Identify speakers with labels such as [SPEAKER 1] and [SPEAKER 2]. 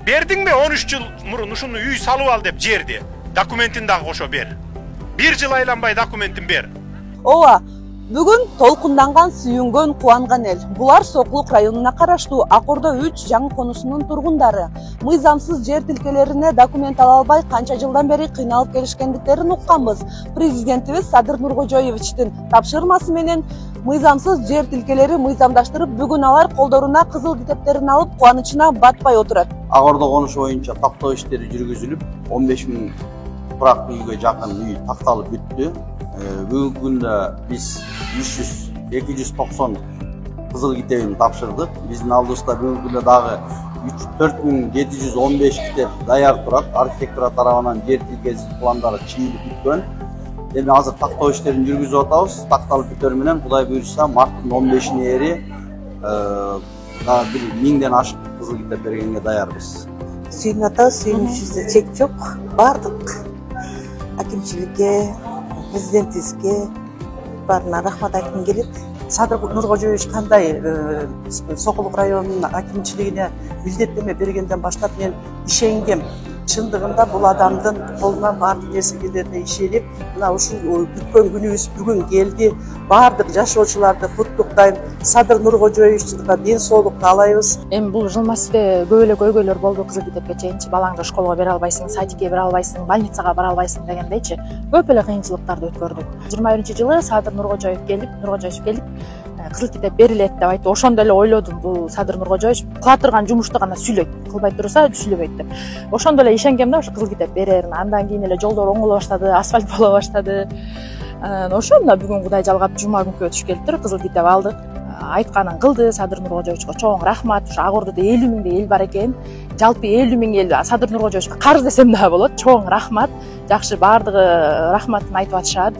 [SPEAKER 1] Бердиңби 13 жыл мурун ушуну үй салып ал деп жерди. Документин дагы кошо бер. 1 жыл айланбай документин бер.
[SPEAKER 2] Ооба, бүгүн толкунданган, сүйүнгөн, кубанган эл. Булар Сокулук районуна караштуу Акордо 3 жаңы конусунун тургундары. Мыйзамсыз жер тилкелерине документ ала албай канча жылдан бери кыйналып келишкендиктерин укканбыз. Президентибиз Садыр Нуркожоевичтин тапшырмасы менен мыйзамсыз жер тилкелери мыйзамдаштырып, бүгүн алар колдоруна кызыл китептерин алып, кубанычына батпай отурат.
[SPEAKER 3] Акордо конушу боюнча тактоо иштери жүргүзүлүп, 15 000 турак үйгө жакын үй такталып бүттү. Бүгүнкү күндө биз 290 кызыл китебин тапшырдык. Биздин алдыбызда бүгүнкү күндө дагы 4715 китеп даяр турат. Архитектура тарабынан жер тилкеси пландары чыйылып бүткөн. Эми азыр тактоо иштерин жүргүзүп атабыз. Такталып бүтөр менен Кудай буйрса марттын 15-ине ери 1000ден ашык кызыл китеп бергенге даярбыз.
[SPEAKER 4] Сүйүн ата, сүйүнүшүбүздө чек жок. Бардык акимчиликке, президентибизге баарына рахмат айткым келет. Садыр Нуркожоевич кандай Сокулук районунун акимчилигине милдеттеме бергенден баштап мен ишенгем. Чындыгында бул адамдын колунан баардык нерсе келерине ишенип, мына ушул бүткөн күнүбүз бүгүн келди. Баардык жашоочуларды куттуктайм. Садыр Нуркожоевичке ден соолук каалайбыз.
[SPEAKER 5] Эми бул жылмасиде көп эле көйгөйлөр болду кызыл китепке чейинчи. Балаңды школго бере албайсың, садикке бере албайсың, больницага бара албайсың дегендейчи. Көп эле кыйынчылыктарды өткөрдүк. 21-жылы Садыр Нуркожоевич келип кызыл китеп берилет деп айтты. Ошондо эле ойлодум, бул Садыр Нуркожоевич кыла турган жумушту гана сүйлөйт, кылбай турса сүйлөбөйт деп. Ошондо эле ишенгем да, ошо кызыл китеп берерин. Андан кийин эле жолдор оңоло баштады, асфальт боло баштады. Ошондо бүгүн Кудай жалгап жума күнкү өтүш келиптир, кызыл китеп алдык. Айтканын кылды. Садыр Нуркожоевичке чоң рахмат. Ушу Акордодо 50 000 эл бар экен. Жалпы 50 000 эл Садыр Нуркожоевичке карыз десем да болот. Чоң рахмат. Жакшы, баардыгы рахматын айтып атышат.